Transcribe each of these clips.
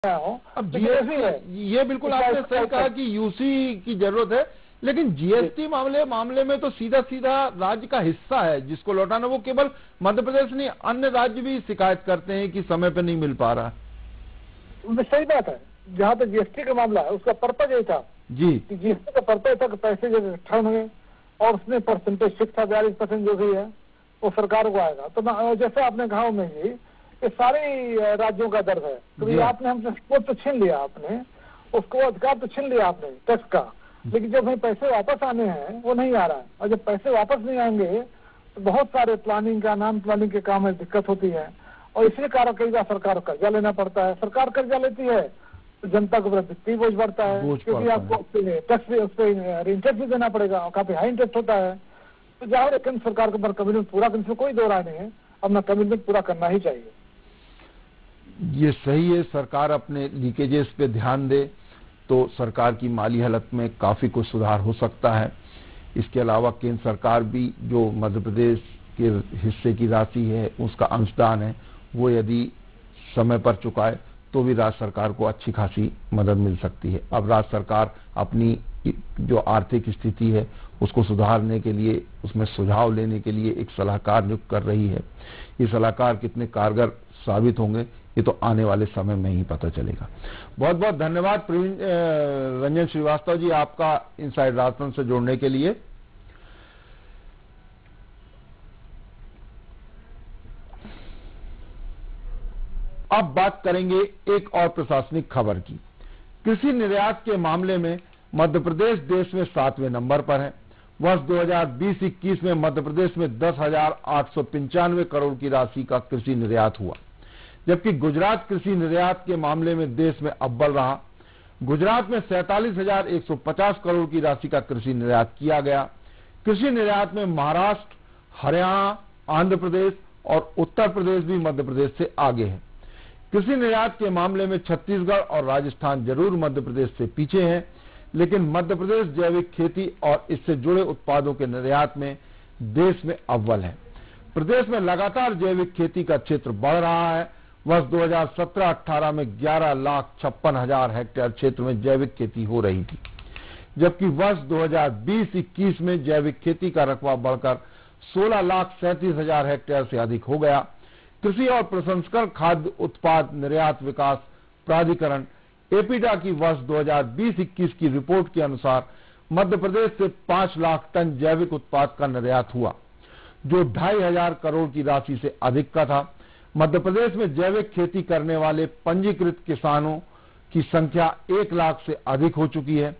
हूँ। अब जीएसटी है, ये बिल्कुल आपने सही कहा कि यूसी की जरूरत है, लेकिन जीएसटी मामले में तो सीधा सीधा राज्य का हिस्सा है जिसको लौटाना। वो केवल मध्य प्रदेश नहीं, अन्य राज्य भी शिकायत करते हैं कि समय पे नहीं मिल पा रहा। सही बात है। जहाँ तक जीएसटी का मामला है, उसका पर्पज यही था जी कि जीएसटी का पर्पज था कि पैसे जब इकट्ठा होंगे और उसमें परसेंटेज फिक्स था 42% जो भी है वो सरकार को आएगा। तो जैसे आपने कहा में जी, ये सारे राज्यों का दर्द है। तो आपने हमसे सपोर्ट तो छीन लिया, आपने उसको अधिकार तो छीन लिया आपने टैक्स का, लेकिन जब हमें पैसे वापस आने हैं वो नहीं आ रहा है। और जब पैसे वापस नहीं आएंगे तो बहुत सारे प्लानिंग का, नॉन प्लानिंग के काम में दिक्कत होती है। और इसी कारण कई बार सरकार को कर्जा लेना पड़ता है। सरकार कर्जा लेती है तो जनता को वित्तीय बोझ बढ़ता है, क्योंकि आपको टैक्स उस पर इंटरेस्ट भी देना पड़ेगा और काफी हाई इंटरेस्ट होता है। तो जाहिर है केंद्र सरकार को अपना कमिटमेंट पूरा करने से कोई दो राय नहीं है, अपना कमिटमेंट पूरा करना ही चाहिए। ये सही है, सरकार अपने लीकेजेस पे ध्यान दे तो सरकार की माली हालत में काफी कुछ सुधार हो सकता है। इसके अलावा केंद्र सरकार भी जो मध्य प्रदेश के हिस्से की राशि है, उसका अंशदान है, वो यदि समय पर चुकाए तो भी राज्य सरकार को अच्छी खासी मदद मिल सकती है। अब राज्य सरकार अपनी जो आर्थिक स्थिति है उसको सुधारने के लिए, उसमें सुझाव लेने के लिए एक सलाहकार नियुक्त कर रही है। ये सलाहकार कितने कारगर साबित होंगे ये तो आने वाले समय में ही पता चलेगा। बहुत बहुत धन्यवाद रंजन श्रीवास्तव जी, आपका इनसाइड राजस्थान से जोड़ने के लिए। अब बात करेंगे एक और प्रशासनिक खबर की। कृषि निर्यात के मामले में मध्य प्रदेश देश में 7वें नंबर पर है। वर्ष 2020-21 में मध्य प्रदेश में 10,895 करोड़ की राशि का कृषि निर्यात हुआ, जबकि गुजरात कृषि निर्यात के मामले में देश में अव्वल रहा। गुजरात में 47,150 करोड़ की राशि का कृषि निर्यात किया गया। कृषि निर्यात में महाराष्ट्र, हरियाणा, आंध्र प्रदेश और उत्तर प्रदेश भी मध्य प्रदेश से आगे है। कृषि निर्यात के मामले में छत्तीसगढ़ और राजस्थान जरूर मध्य प्रदेश से पीछे हैं, लेकिन मध्य प्रदेश जैविक खेती और इससे जुड़े उत्पादों के निर्यात में देश में अव्वल है। प्रदेश में लगातार जैविक खेती का क्षेत्र बढ़ रहा है। वर्ष 2017-18 में 11,56,000 हेक्टेयर क्षेत्र में जैविक खेती हो रही थी, जबकि वर्ष 2020-21 में जैविक खेती का रकबा बढ़कर 16,37,000 हेक्टेयर से अधिक हो गया। कृषि और प्रसंस्करण खाद्य उत्पाद निर्यात विकास प्राधिकरण एपीडा की वर्ष 2020-21 की रिपोर्ट के अनुसार मध्य प्रदेश से 5 लाख टन जैविक उत्पाद का निर्यात हुआ, जो 2,500 करोड़ की राशि से अधिक का था। मध्य प्रदेश में जैविक खेती करने वाले पंजीकृत किसानों की संख्या 1 लाख से अधिक हो चुकी है।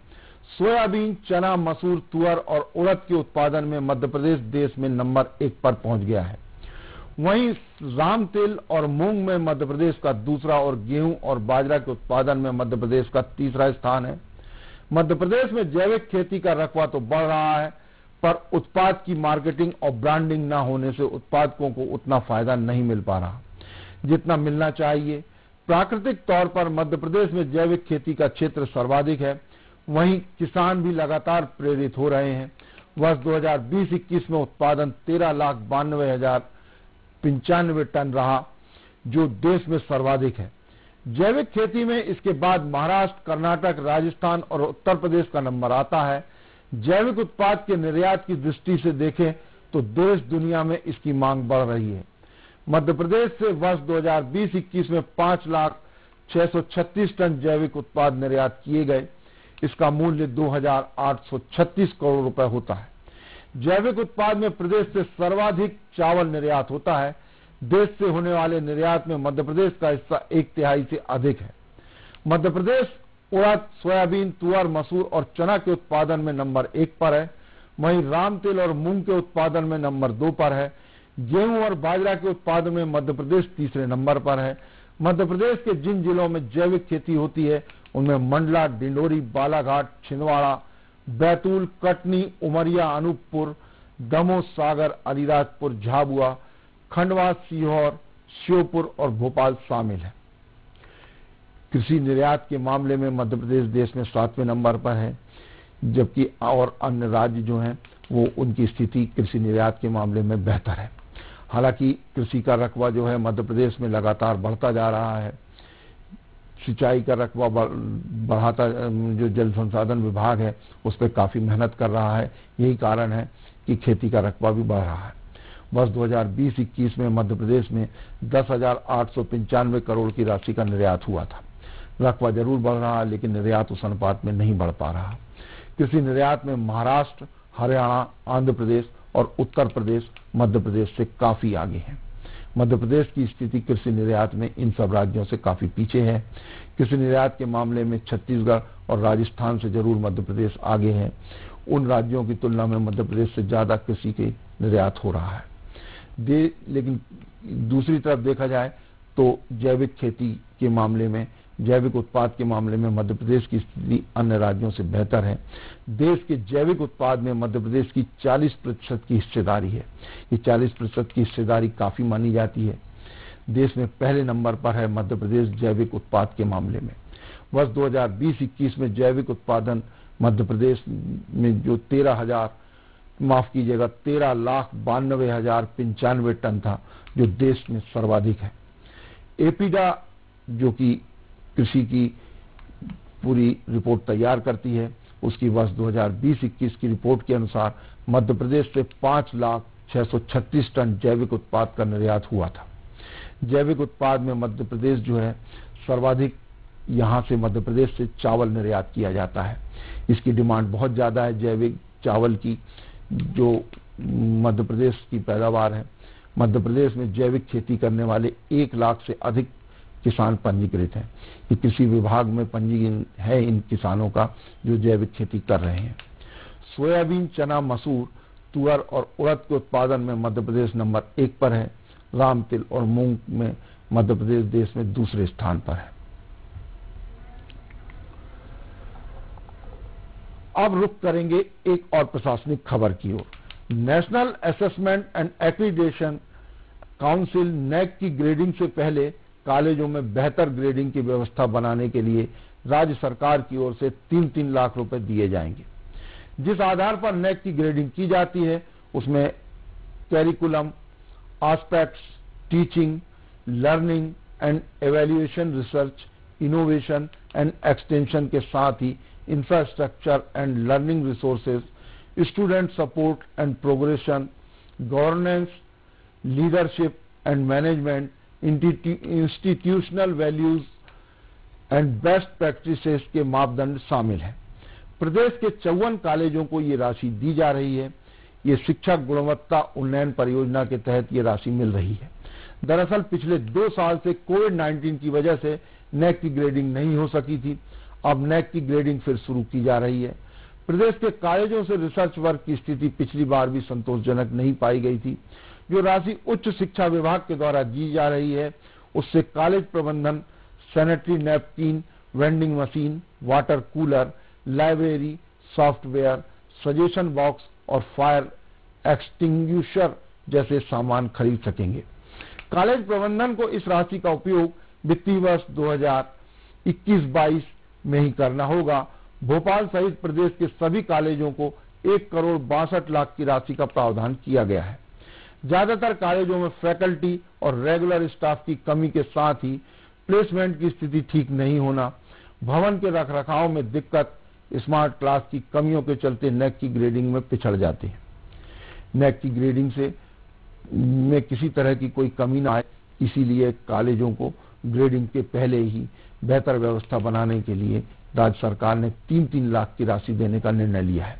सोयाबीन, चना, मसूर, तुअर और उड़द के उत्पादन में मध्य प्रदेश देश में नंबर 1 पर पहुंच गया है। वहीं राम तिल और मूंग में मध्य प्रदेश का दूसरा और गेहूं और बाजरा के उत्पादन में मध्य प्रदेश का तीसरा स्थान है। मध्य प्रदेश में जैविक खेती का रकबा तो बढ़ रहा है, पर उत्पाद की मार्केटिंग और ब्रांडिंग न होने से उत्पादकों को उतना फायदा नहीं मिल पा रहा जितना मिलना चाहिए। प्राकृतिक तौर पर मध्य प्रदेश में जैविक खेती का क्षेत्र सर्वाधिक है, वहीं किसान भी लगातार प्रेरित हो रहे हैं। वर्ष 2020-21 में उत्पादन 13,92,095 टन रहा, जो देश में सर्वाधिक है। जैविक खेती में इसके बाद महाराष्ट्र, कर्नाटक, राजस्थान और उत्तर प्रदेश का नंबर आता है। जैविक उत्पाद के निर्यात की दृष्टि से देखें तो देश दुनिया में इसकी मांग बढ़ रही है। मध्य प्रदेश से वर्ष 2020-21 में 5,636 टन जैविक उत्पाद निर्यात किए गए। इसका मूल्य 2,836 करोड़ रुपए होता है। जैविक उत्पाद में प्रदेश से सर्वाधिक चावल निर्यात होता है। देश से होने वाले निर्यात में मध्य प्रदेश का हिस्सा 1/3 से अधिक है। मध्य प्रदेश उड़द, सोयाबीन, तुअर, मसूर और चना के उत्पादन में नंबर 1 पर है। वहीं राम तिल और मूंग के उत्पादन में नंबर 2 पर है। गेहूं और बाजरा के उत्पादन में मध्य प्रदेश तीसरे नंबर पर है। मध्य प्रदेश के जिन जिलों में जैविक खेती होती है उनमें मंडला, डिंडोरी, बालाघाट, छिंदवाड़ा, बैतूल, कटनी, उमरिया, अनूपपुर, दमोह, सागर, अलीराजपुर, झाबुआ, खंडवा, सीहोर, श्योपुर और भोपाल शामिल है। कृषि निर्यात के मामले में मध्य प्रदेश देश में 7वें नंबर पर है, जबकि और अन्य राज्य जो हैं वो उनकी स्थिति कृषि निर्यात के मामले में बेहतर है। हालांकि कृषि का रकबा जो है मध्य प्रदेश में लगातार बढ़ता जा रहा है। सिंचाई का रकबा बढ़ाता, जो जल संसाधन विभाग है उस पर काफ़ी मेहनत कर रहा है। यही कारण है कि खेती का रकबा भी बढ़ रहा है। वर्ष 2020-21 में मध्य प्रदेश में 10,895 करोड़ की राशि का निर्यात हुआ था। रकबा जरूर बढ़ रहा है, लेकिन निर्यात उस अनुपात में नहीं बढ़ पा रहा। कृषि निर्यात में महाराष्ट्र, हरियाणा, आंध्र प्रदेश और उत्तर प्रदेश मध्य प्रदेश से काफी आगे हैं। मध्य प्रदेश की स्थिति कृषि निर्यात में इन सब राज्यों से काफी पीछे है। कृषि निर्यात के मामले में छत्तीसगढ़ और राजस्थान से जरूर मध्य प्रदेश आगे है। उन राज्यों की तुलना में मध्य प्रदेश से ज्यादा कृषि के निर्यात हो रहा है। लेकिन दूसरी तरफ देखा जाए तो जैविक खेती के मामले में, जैविक उत्पाद के मामले में मध्य प्रदेश की स्थिति अन्य राज्यों से बेहतर है। देश के जैविक उत्पाद में मध्य प्रदेश की 40% की हिस्सेदारी है। ये 40% की हिस्सेदारी काफी मानी जाती है। देश में पहले नंबर पर है मध्य प्रदेश जैविक उत्पाद के मामले में। वर्ष 2020-21 में जैविक उत्पादन मध्य प्रदेश में जो 13,92,095 टन था, जो देश में सर्वाधिक है। एपीडा जो कि कृषि की पूरी रिपोर्ट तैयार करती है, उसकी वर्ष 2020-21 की रिपोर्ट के अनुसार मध्य प्रदेश से 5,06,36 टन जैविक उत्पाद का निर्यात हुआ था। जैविक उत्पाद में मध्य प्रदेश जो है सर्वाधिक, यहाँ से मध्य प्रदेश से चावल निर्यात किया जाता है। इसकी डिमांड बहुत ज्यादा है। जैविक चावल की जो मध्य प्रदेश की पैदावार है, मध्य प्रदेश में जैविक खेती करने वाले 1 लाख से अधिक किसान पंजीकृत हैं। ये कृषि विभाग में पंजीयन है इन किसानों का जो जैविक खेती कर रहे हैं। सोयाबीन, चना, मसूर, तुअर और उड़द के उत्पादन में मध्य प्रदेश नंबर 1 पर है। राम तिल और मूंग में मध्य प्रदेश देश में दूसरे स्थान पर है। अब रुख करेंगे एक और प्रशासनिक खबर की ओर। National assessment and accreditation council NAAC की ग्रेडिंग से पहले कॉलेजों में बेहतर ग्रेडिंग की व्यवस्था बनाने के लिए राज्य सरकार की ओर से 3-3 लाख रुपए दिए जाएंगे। जिस आधार पर नैक की ग्रेडिंग की जाती है उसमें curriculum, aspects, teaching, learning and evaluation, research, innovation and extension के साथ ही infrastructure and learning resources, student support and progression, governance, leadership and management, institutional values and best practices के मापदंड शामिल हैं। प्रदेश के 54 कॉलेजों को ये राशि दी जा रही है। ये शिक्षा गुणवत्ता उन्नयन परियोजना के तहत ये राशि मिल रही है। दरअसल पिछले 2 साल से कोविड-19 की वजह से नैक की ग्रेडिंग नहीं हो सकी थी। अब नैक की ग्रेडिंग फिर शुरू की जा रही है। प्रदेश के कॉलेजों से रिसर्च वर्क की स्थिति पिछली बार भी संतोषजनक नहीं पाई गई थी। जो राशि उच्च शिक्षा विभाग के द्वारा दी जा रही है उससे कॉलेज प्रबंधन, sanitary napkin, vending machine, water cooler, library, software, suggestion box और फायर एक्सटिंग्विशर जैसे सामान खरीद सकेंगे। कॉलेज प्रबंधन को इस राशि का उपयोग वित्तीय वर्ष 2021-22 में ही करना होगा। भोपाल सहित प्रदेश के सभी कॉलेजों को 1,62,00,000 की राशि का प्रावधान किया गया है। ज्यादातर कॉलेजों में फैकल्टी और रेगुलर स्टाफ की कमी के साथ ही प्लेसमेंट की स्थिति ठीक नहीं होना, भवन के रखरखाव में दिक्कत, स्मार्ट क्लास की कमियों के चलते नैक की ग्रेडिंग में पिछड़ जाते हैं। नैक की ग्रेडिंग में किसी तरह की कोई कमी ना आए, इसीलिए कॉलेजों को ग्रेडिंग के पहले ही बेहतर व्यवस्था बनाने के लिए राज्य सरकार ने 3-3 लाख की राशि देने का निर्णय लिया है।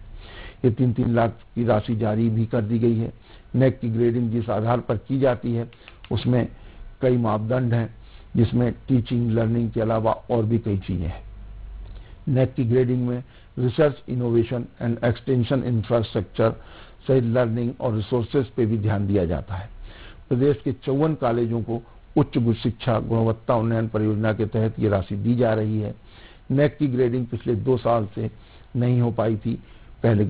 ये 3-3 लाख की राशि जारी भी कर दी गई है। नैक की ग्रेडिंग जिस आधार पर की जाती है उसमें कई मापदंड हैं, जिसमें टीचिंग, लर्निंग के अलावा और भी कई चीजें हैं। नैक की ग्रेडिंग में research, innovation and extension, infrastructure सहित लर्निंग और रिसोर्सेज पे भी ध्यान दिया जाता है। प्रदेश के 54 कॉलेजों को उच्च शिक्षा गुणवत्ता उन्नयन परियोजना के तहत ये राशि दी जा रही है। नैक की ग्रेडिंग पिछले 2 साल से नहीं हो पाई थी। पहले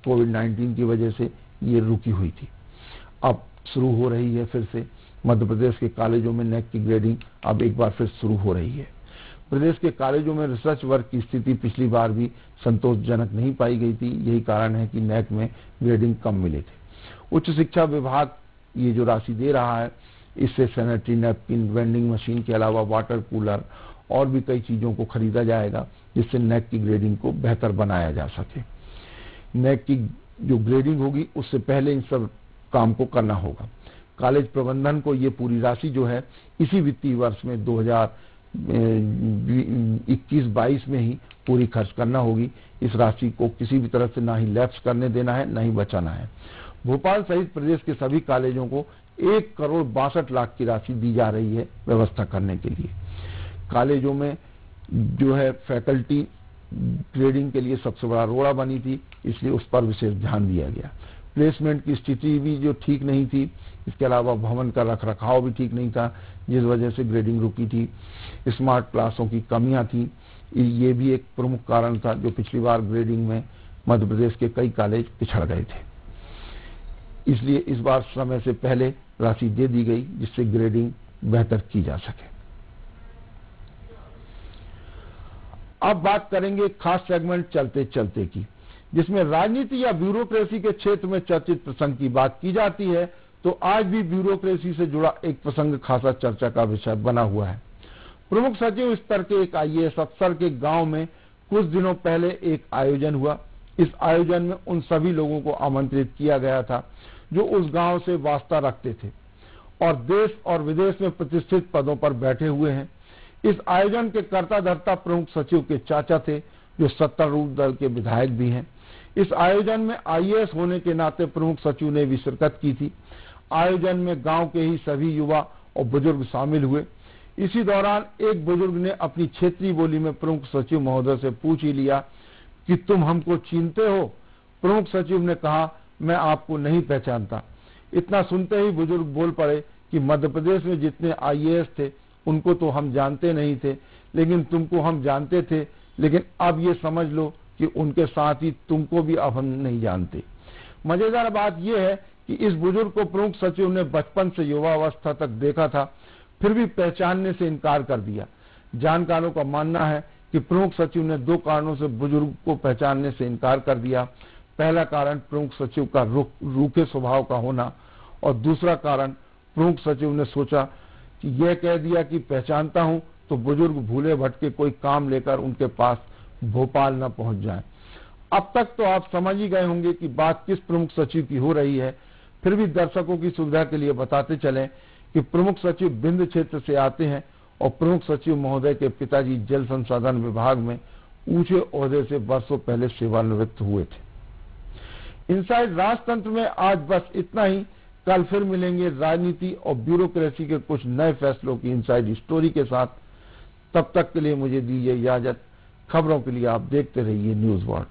कोविड-19 की वजह से ये रुकी हुई थी, अब शुरू हो रही है फिर से। मध्य प्रदेश के कॉलेजों में नैक की ग्रेडिंग अब एक बार फिर शुरू हो रही है। प्रदेश के कॉलेजों में रिसर्च वर्क की स्थिति पिछली बार भी संतोषजनक नहीं पाई गई थी। यही कारण है कि नैक में ग्रेडिंग कम मिले थे। उच्च शिक्षा विभाग ये जो राशि दे रहा है, इससे सैनिटरी नैपकिन, वेंडिंग मशीन के अलावा वाटर कूलर और भी कई चीजों को खरीदा जाएगा जिससे नैक की ग्रेडिंग को बेहतर बनाया जा सके। नैक की जो ग्रेडिंग होगी उससे पहले इन सब काम को करना होगा। कॉलेज प्रबंधन को ये पूरी राशि जो है इसी वित्तीय वर्ष में 2021-22 में ही पूरी खर्च करना होगी। इस राशि को किसी भी तरह से ना ही लैप्स करने देना है, ना ही बचाना है। भोपाल सहित प्रदेश के सभी कॉलेजों को 1,62,00,000 की राशि दी जा रही है व्यवस्था करने के लिए। कॉलेजों में जो है फैकल्टी ग्रेडिंग के लिए सबसे बड़ा रोड़ा बनी थी, इसलिए उस पर विशेष ध्यान दिया गया। प्लेसमेंट की स्थिति भी जो ठीक नहीं थी, इसके अलावा भवन का रखरखाव भी ठीक नहीं था, जिस वजह से ग्रेडिंग रुकी थी। स्मार्ट क्लासों की कमियां थी, ये भी एक प्रमुख कारण था जो पिछली बार ग्रेडिंग में मध्य प्रदेश के कई कॉलेज पिछड़ गए थे। इसलिए इस बार समय से पहले राशि दे दी गई जिससे ग्रेडिंग बेहतर की जा सके। अब बात करेंगे खास सेगमेंट चलते चलते की, जिसमें राजनीति या ब्यूरोक्रेसी के क्षेत्र में चर्चित प्रसंग की बात की जाती है। तो आज भी ब्यूरोक्रेसी से जुड़ा एक प्रसंग खासा चर्चा का विषय बना हुआ है। प्रमुख सचिव स्तर के एक IAS अफसर के गांव में कुछ दिनों पहले एक आयोजन हुआ। इस आयोजन में उन सभी लोगों को आमंत्रित किया गया था जो उस गांव से वास्ता रखते थे और देश और विदेश में प्रतिष्ठित पदों पर बैठे हुए हैं। इस आयोजन के कर्ता धर्ता प्रमुख सचिव के चाचा थे जो सत्तारूढ़ दल के विधायक भी हैं। इस आयोजन में IAS होने के नाते प्रमुख सचिव ने भी शिरकत की थी। आयोजन में गांव के ही सभी युवा और बुजुर्ग शामिल हुए। इसी दौरान एक बुजुर्ग ने अपनी क्षेत्रीय बोली में प्रमुख सचिव महोदय से पूछ ही लिया कि तुम हमको चीनते हो? प्रमुख सचिव ने कहा, मैं आपको नहीं पहचानता। इतना सुनते ही बुजुर्ग बोल पड़े कि मध्य प्रदेश में जितने IAS थे उनको तो हम जानते नहीं थे, लेकिन तुमको हम जानते थे, लेकिन अब ये समझ लो कि उनके साथ ही तुमको भी अब हम नहीं जानते। मजेदार बात यह है कि इस बुजुर्ग को प्रमुख सचिव ने बचपन से युवावस्था तक देखा था, फिर भी पहचानने से इनकार कर दिया। जानकारों का मानना है कि प्रमुख सचिव ने 2 कारणों से बुजुर्ग को पहचानने से इनकार कर दिया। पहला कारण प्रमुख सचिव का रूखे स्वभाव का होना और दूसरा कारण प्रमुख सचिव ने सोचा कि यह कह दिया कि पहचानता हूं तो बुजुर्ग भूले भटके कोई काम लेकर उनके पास भोपाल न पहुंच जाएं। अब तक तो आप समझ ही गए होंगे कि बात किस प्रमुख सचिव की हो रही है, फिर भी दर्शकों की सुविधा के लिए बताते चलें कि प्रमुख सचिव बिंद क्षेत्र से आते हैं और प्रमुख सचिव महोदय के पिताजी जल संसाधन विभाग में ऊंचे ओहदे से वर्षों पहले सेवानिवृत्त हुए थे। इनसाइड राजतंत्र में आज बस इतना ही। कल फिर मिलेंगे राजनीति और ब्यूरोक्रेसी के कुछ नए फैसलों की इनसाइड स्टोरी के साथ। तब तक के लिए मुझे दीजिए इजाजत। खबरों के लिए आप देखते रहिए न्यूज़ वर्ल्ड।